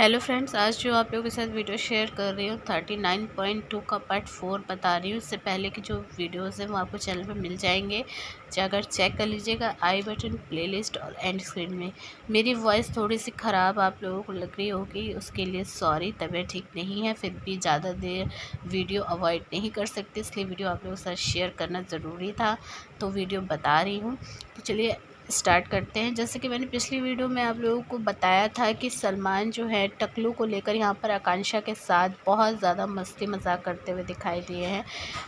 Hello friends, आज जो आप लोगों के साथ वीडियो शेयर कर रही हूँ 39.2 का पार्ट 4 बता रही हूँ। इससे पहले की जो वीडियोस हैं वो आपको चैनल पर मिल जाएंगे, जाकर चेक कर लीजिएगा आई बटन, प्लेलिस्ट और एंड स्क्रीन में। मेरी वॉइस थोड़ी सी ख़राब आप लोगों को लग रही होगी, उसके लिए सॉरी। तबीयत ठीक नहीं है, फिर भी ज़्यादा देर वीडियो अवॉइड नहीं कर सकती, इसलिए वीडियो आप लोगों के साथ शेयर करना ज़रूरी था, तो वीडियो बता रही हूँ। तो चलिए स्टार्ट करते हैं। जैसे कि मैंने पिछली वीडियो में आप लोगों को बताया था कि सलमान जो है टकलू को लेकर यहाँ पर आकांक्षा के साथ बहुत ज़्यादा मस्ती मजाक करते हुए दिखाई दिए हैं।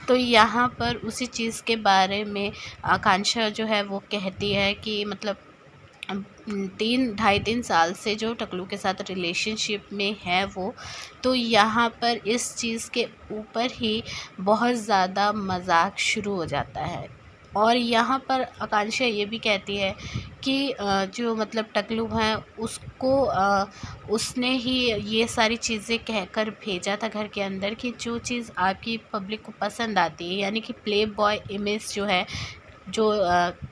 तो यहाँ पर उसी चीज़ के बारे में आकांक्षा जो है वो कहती है कि मतलब 3 ढाई 3 साल से जो टकलू के साथ रिलेशनशिप में है वो, तो यहाँ पर इस चीज़ के ऊपर ही बहुत ज़्यादा मजाक शुरू हो जाता है। और यहाँ पर आकांक्षा ये भी कहती है कि जो मतलब टकलू है उसको उसने ही ये सारी चीज़ें कहकर भेजा था घर के अंदर कि जो चीज़ आपकी पब्लिक को पसंद आती है, यानी कि प्ले बॉय इमेज जो है, जो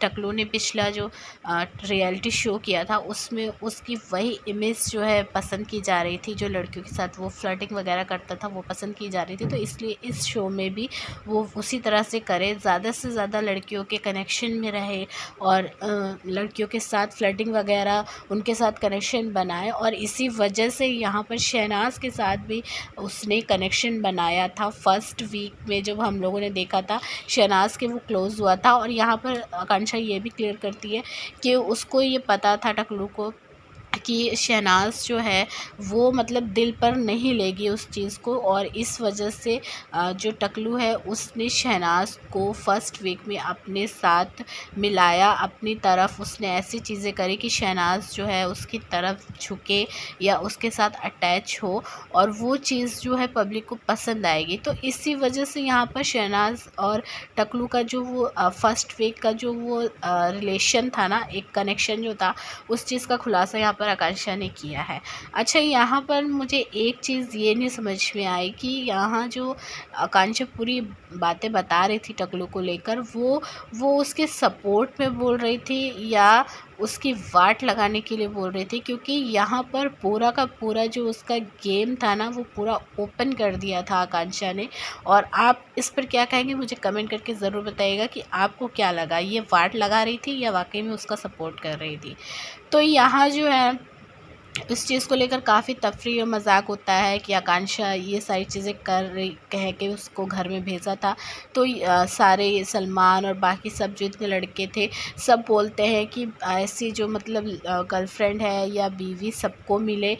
टकलू ने पिछला जो रियलिटी शो किया था उसमें उसकी वही इमेज जो है पसंद की जा रही थी। जो लड़कियों के साथ वो फ्लर्टिंग वगैरह करता था वो पसंद की जा रही थी, तो इसलिए इस शो में भी वो उसी तरह से करे, ज़्यादा से ज़्यादा लड़कियों के कनेक्शन में रहे और लड़कियों के साथ फ्लर्टिंग वगैरह उनके साथ कनेक्शन बनाए। और इसी वजह से यहाँ पर शहनाज के साथ भी उसने कनेक्शन बनाया था। फर्स्ट वीक में जब हम लोगों ने देखा था शहनाज के वो क्लोज़ हुआ था। और यहाँ पर आकांक्षा ये भी क्लियर करती है कि उसको ये पता था टकलू को कि शहनाज जो है वो मतलब दिल पर नहीं लेगी उस चीज़ को, और इस वजह से जो टकलू है उसने शहनाज को फर्स्ट वीक में अपने साथ मिलाया, अपनी तरफ उसने ऐसी चीज़ें करी कि शहनाज जो है उसकी तरफ झुके या उसके साथ अटैच हो, और वो चीज़ जो है पब्लिक को पसंद आएगी। तो इसी वजह से यहाँ पर शहनाज और टकलू का जो वो फर्स्ट वीक का जो वो रिलेशन था ना, एक कनेक्शन जो था, उस चीज़ का खुलासा यहाँ पर आकांक्षा ने किया है। अच्छा, यहाँ पर मुझे एक चीज़ ये नहीं समझ में आई कि यहाँ जो आकांक्षा पूरी बातें बता रही थी टकलू को लेकर, वो उसके सपोर्ट में बोल रही थी या उसकी वाट लगाने के लिए बोल रही थी, क्योंकि यहाँ पर पूरा का पूरा जो उसका गेम था ना वो पूरा ओपन कर दिया था आकांक्षा ने। और आप इस पर क्या कहेंगे मुझे कमेंट करके ज़रूर बताइएगा कि आपको क्या लगा, ये वाट लगा रही थी या वाकई में उसका सपोर्ट कर रही थी। तो यहाँ जो है इस चीज़ को लेकर काफ़ी तफरी और मजाक होता है कि आकांक्षा ये सारी चीज़ें कर रही कह के उसको घर में भेजा था। तो सारे सलमान और बाकी सब जो इतने लड़के थे सब बोलते हैं कि ऐसी जो मतलब गर्लफ्रेंड है या बीवी सबको मिले।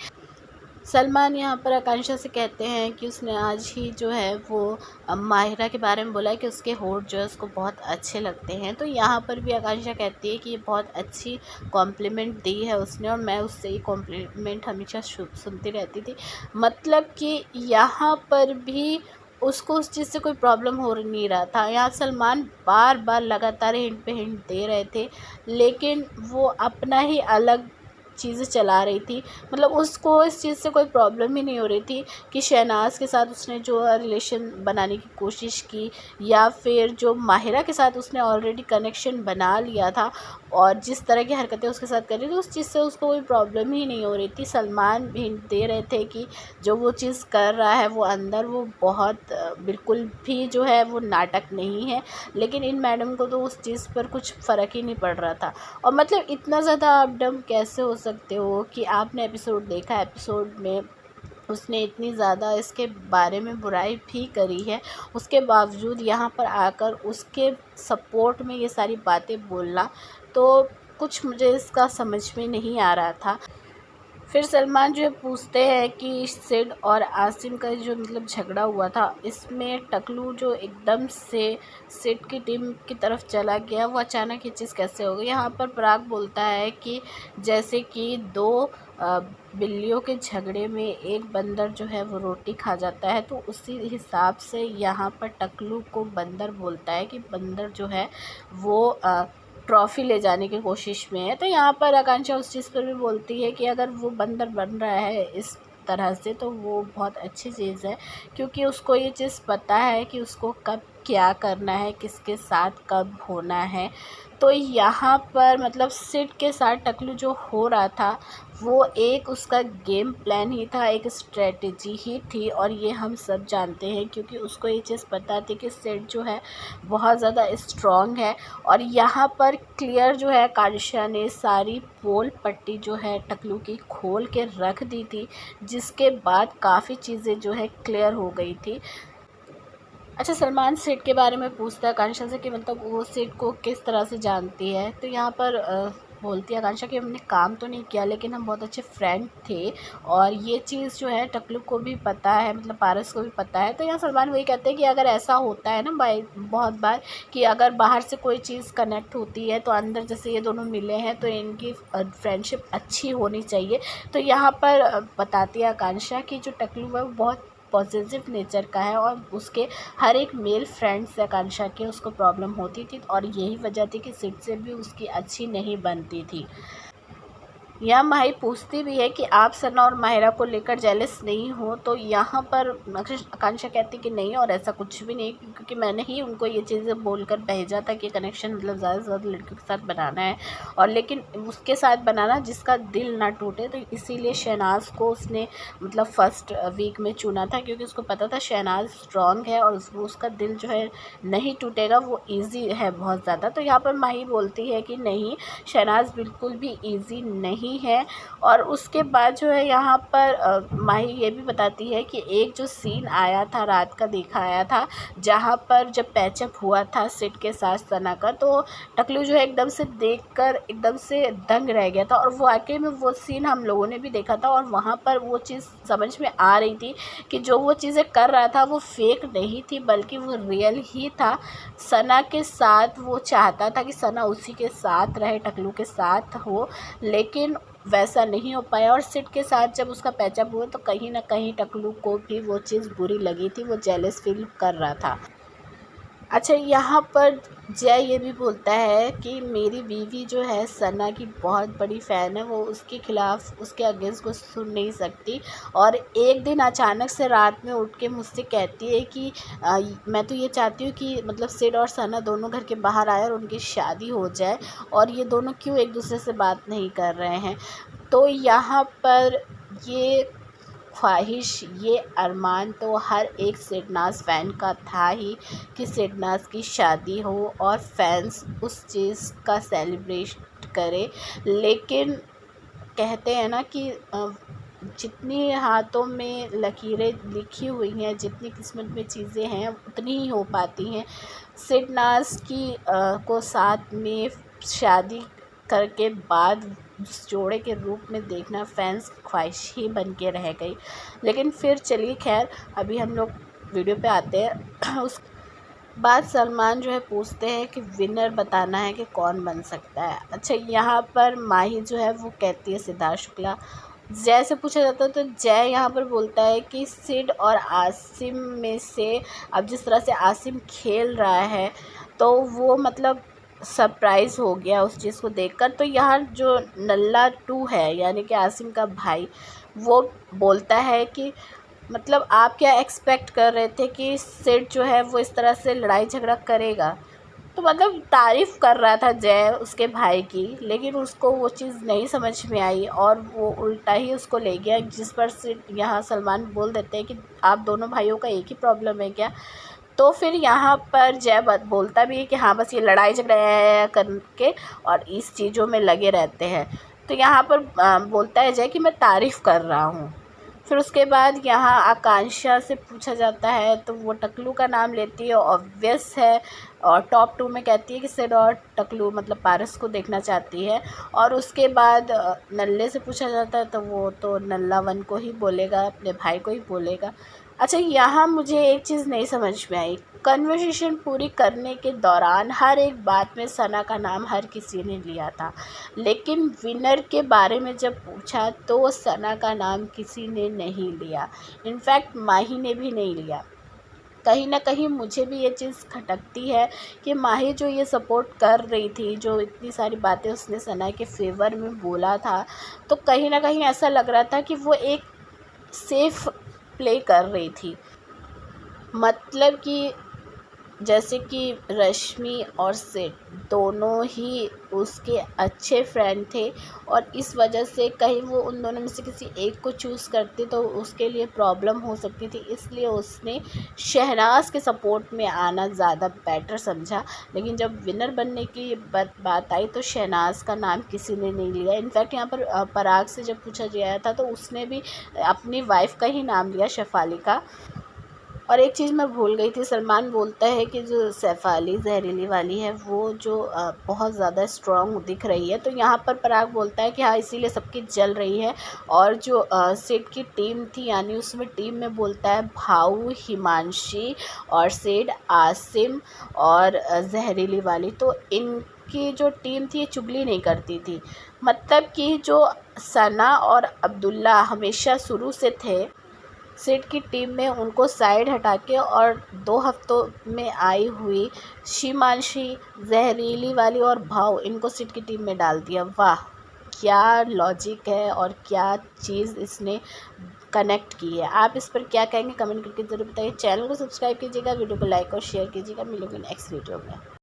सलमान यहाँ पर आकांक्षा से कहते हैं कि उसने आज ही जो है वो माहिरा के बारे में बोला है कि उसके होठ जो है उसको बहुत अच्छे लगते हैं। तो यहाँ पर भी आकांक्षा कहती है कि ये बहुत अच्छी कॉम्प्लीमेंट दी है उसने, और मैं उससे ये कॉम्प्लीमेंट हमेशा सुनती रहती थी। मतलब कि यहाँ पर भी उसको उस चीज़ से कोई प्रॉब्लम हो नहीं रहा था। यहाँ सलमान बार बार लगातार हिंट पे हिंट दे रहे थे, लेकिन वो अपना ही अलग चीज़ें चला रही थी। मतलब उसको इस चीज़ से कोई प्रॉब्लम ही नहीं हो रही थी कि शहनाज के साथ उसने जो रिलेशन बनाने की कोशिश की, या फिर जो माहिरा के साथ उसने ऑलरेडी कनेक्शन बना लिया था और जिस तरह की हरकतें उसके साथ कर रही थी उस चीज़ से उसको कोई प्रॉब्लम ही नहीं हो रही थी। सलमान भी दे रहे थे कि जो वो चीज़ कर रहा है वो अंदर वो बहुत बिल्कुल भी जो है वो नाटक नहीं है, लेकिन इन मैडम को तो उस चीज़ पर कुछ फ़र्क ही नहीं पड़ रहा था। और मतलब इतना ज़्यादा आप डम कैसे हो सकते हो कि आपने एपिसोड देखा, एपिसोड में उसने इतनी ज़्यादा इसके बारे में बुराई भी करी है, उसके बावजूद यहाँ पर आकर उसके सपोर्ट में ये सारी बातें बोलना, तो कुछ मुझे इसका समझ में नहीं आ रहा था। फिर सलमान जो है पूछते हैं कि सिड और आसिम का जो मतलब झगड़ा हुआ था, इसमें टकलू जो एकदम से सिड की टीम की तरफ चला गया, वो अचानक ये चीज़ कैसे हो गई। यहाँ पर पराग बोलता है कि जैसे कि दो बिल्लियों के झगड़े में एक बंदर जो है वो रोटी खा जाता है, तो उसी हिसाब से यहाँ पर टकलू को बंदर बोलता है कि बंदर जो है वो ट्रॉफ़ी ले जाने की कोशिश में है। तो यहाँ पर आकांक्षा उस चीज़ पर भी बोलती है कि अगर वो बंदर बन रहा है इस तरह से तो वो बहुत अच्छी चीज़ है, क्योंकि उसको ये चीज़ पता है कि उसको कब क्या करना है, किसके साथ कब होना है। तो यहाँ पर मतलब सिड के साथ टकलू जो हो रहा था वो एक उसका गेम प्लान ही था, एक स्ट्रेटजी ही थी। और ये हम सब जानते हैं क्योंकि उसको ये चीज़ पता थी कि सिड जो है बहुत ज़्यादा स्ट्रॉन्ग है। और यहाँ पर क्लियर जो है कालिशा ने सारी पोल पट्टी जो है टकलू की खोल के रख दी थी, जिसके बाद काफ़ी चीज़ें जो है क्लियर हो गई थी। अच्छा, सलमान सिड के बारे में पूछता है आकांक्षा से कि मतलब वो सिड को किस तरह से जानती है। तो यहाँ पर बोलती है आकांक्षा कि हमने काम तो नहीं किया लेकिन हम बहुत अच्छे फ्रेंड थे, और ये चीज़ जो है टकलू को भी पता है, मतलब पारस को भी पता है। तो यहाँ सलमान वही कहते हैं कि अगर ऐसा होता है ना भाई बहुत बार कि अगर बाहर से कोई चीज़ कनेक्ट होती है तो अंदर जैसे ये दोनों मिले हैं तो इनकी फ्रेंडशिप अच्छी होनी चाहिए। तो यहाँ पर बताती है आकांक्षा कि जो टकलू है वो बहुत पॉजिटिव नेचर का है और उसके हर एक मेल फ्रेंड से आकांक्षा के उसको प्रॉब्लम होती थी, और यही वजह थी कि सिड से भी उसकी अच्छी नहीं बनती थी। यहाँ माही पूछती भी है कि आप सना और माहिरा को लेकर जेलस नहीं हो। तो यहाँ पर आकांक्षा कहती कि नहीं, और ऐसा कुछ भी नहीं, क्योंकि मैंने ही उनको ये चीज़ें बोलकर भेजा था कि कनेक्शन मतलब ज़्यादा से ज़्यादा लड़कियों के साथ बनाना है, और लेकिन उसके साथ बनाना जिसका दिल ना टूटे। तो इसीलिए शहनाज को उसने मतलब फ़र्स्ट वीक में चुना था, क्योंकि उसको पता था शहनाज स्ट्रॉन्ग है और उसका दिल जो है नहीं टूटेगा, वो ईजी है बहुत ज़्यादा। तो यहाँ पर माही बोलती है कि नहीं, शहनाज बिल्कुल भी ईजी नहीं है। और उसके बाद जो है यहाँ पर माही ये भी बताती है कि एक जो सीन आया था रात का देखा आया था, जहाँ पर जब पैचअप हुआ था सिड के साथ सना का, तो टकलू जो है एकदम से देखकर एकदम से दंग रह गया था। और वो वाकई में वो सीन हम लोगों ने भी देखा था, और वहाँ पर वो चीज़ समझ में आ रही थी कि जो वो चीज़ें कर रहा था वो फेक नहीं थी बल्कि वो रियल ही था। सना के साथ वो चाहता था कि सना उसी के साथ रहे, टकलू के साथ हो, लेकिन वैसा नहीं हो पाया। और सिड के साथ जब उसका पैचअप हुआ तो कहीं ना कहीं टकलू को भी वो चीज़ बुरी लगी थी, वो जेलस फील कर रहा था। अच्छा, यहाँ पर जय ये भी बोलता है कि मेरी बीवी जो है सना की बहुत बड़ी फ़ैन है, वो उसके ख़िलाफ़ उसके अगेंस्ट कुछ सुन नहीं सकती। और एक दिन अचानक से रात में उठ के मुझसे कहती है कि मैं तो ये चाहती हूँ कि मतलब सिड और सना दोनों घर के बाहर आए और उनकी शादी हो जाए, और ये दोनों क्यों एक दूसरे से बात नहीं कर रहे हैं। तो यहाँ पर ये ख्वाहिश, ये अरमान तो हर एक सिडनाज़ फ़ैन का था ही कि सिडनाज़ की शादी हो और फैंस उस चीज़ का सेलिब्रेट करें। लेकिन कहते हैं ना कि जितनी हाथों में लकीरें लिखी हुई हैं, जितनी किस्मत में चीज़ें हैं उतनी ही हो पाती हैं। सिडनाज़ की को साथ में शादी करके बाद उस जोड़े के रूप में देखना फैंस की ख्वाहिश ही बन के रह गई। लेकिन फिर चलिए खैर, अभी हम लोग वीडियो पे आते हैं। उस बाद सलमान जो है पूछते हैं कि विनर बताना है कि कौन बन सकता है। अच्छा, यहाँ पर माही जो है वो कहती है सिद्धार्थ शुक्ला। जय से पूछा जाता है तो जय यहाँ पर बोलता है कि सिड और आसिम में से अब जिस तरह से आसिम खेल रहा है तो वो मतलब सरप्राइज़ हो गया उस चीज़ को देखकर। तो यहाँ जो नल्ला 2 है यानी कि आसिम का भाई, वो बोलता है कि मतलब आप क्या एक्सपेक्ट कर रहे थे कि सिड जो है वो इस तरह से लड़ाई झगड़ा करेगा। तो मतलब तारीफ़ कर रहा था जय उसके भाई की, लेकिन उसको वो चीज़ नहीं समझ में आई और वो उल्टा ही उसको ले गया, जिस पर से यहाँ सलमान बोल देते हैं कि आप दोनों भाइयों का एक ही प्रॉब्लम है क्या। तो फिर यहाँ पर जय बोलता भी है कि हाँ बस ये लड़ाई झगड़ा करके और इस चीज़ों में लगे रहते हैं। तो यहाँ पर बोलता है जय कि मैं तारीफ़ कर रहा हूँ। फिर उसके बाद यहाँ आकांक्षा से पूछा जाता है तो वो टकलू का नाम लेती है, ऑब्वियस है। और टॉप 2 में कहती है कि सिड और टकलू मतलब पारस को देखना चाहती है। और उसके बाद नल्ले से पूछा जाता है तो वो तो नल्ला 1 को ही बोलेगा, अपने भाई को ही बोलेगा। अच्छा, यहाँ मुझे एक चीज़ नहीं समझ में आई। कन्वर्सेशन पूरी करने के दौरान हर एक बात में सना का नाम हर किसी ने लिया था, लेकिन विनर के बारे में जब पूछा तो सना का नाम किसी ने नहीं लिया। इनफैक्ट माही ने भी नहीं लिया। कहीं ना कहीं मुझे भी ये चीज़ खटकती है कि माही जो ये सपोर्ट कर रही थी, जो इतनी सारी बातें उसने सना के फेवर में बोला था, तो कहीं ना कहीं ऐसा लग रहा था कि वो एक सेफ प्ले कर रही थी। मतलब कि जैसे कि रश्मि और सिड दोनों ही उसके अच्छे फ्रेंड थे और इस वजह से कहीं वो उन दोनों में से किसी एक को चूज़ करती तो उसके लिए प्रॉब्लम हो सकती थी, इसलिए उसने शहनाज के सपोर्ट में आना ज़्यादा बेटर समझा। लेकिन जब विनर बनने की बात आई तो शहनाज का नाम किसी ने नहीं लिया। इनफैक्ट यहाँ पर पराग से जब पूछा गया था तो उसने भी अपनी वाइफ का ही नाम लिया, शेफाली का। और एक चीज़ मैं भूल गई थी, सलमान बोलता है कि जो शेफाली जहरीली वाली है वो जो बहुत ज़्यादा स्ट्रॉन्ग दिख रही है, तो यहाँ पर पराग बोलता है कि हाँ इसीलिए सबकी जल रही है। और जो सेठ की टीम थी यानी उसमें टीम में बोलता है भाऊ, हिमांशी और सेठ आसिम और जहरीली वाली, तो इनकी जो टीम थी ये चुगली नहीं करती थी। मतलब कि जो सना और अब्दुल्ला हमेशा शुरू से थे सेठ की टीम में, उनको साइड हटा के और 2 हफ्तों में आई हुई शिमांशी, जहरीली वाली और भाव, इनको सेठ की टीम में डाल दिया। वाह, क्या लॉजिक है और क्या चीज़ इसने कनेक्ट की है। आप इस पर क्या कहेंगे कमेंट करके ज़रूर बताइए। चैनल को सब्सक्राइब कीजिएगा, वीडियो को लाइक और शेयर कीजिएगा। मिलेंगे नेक्स्ट वीडियो में।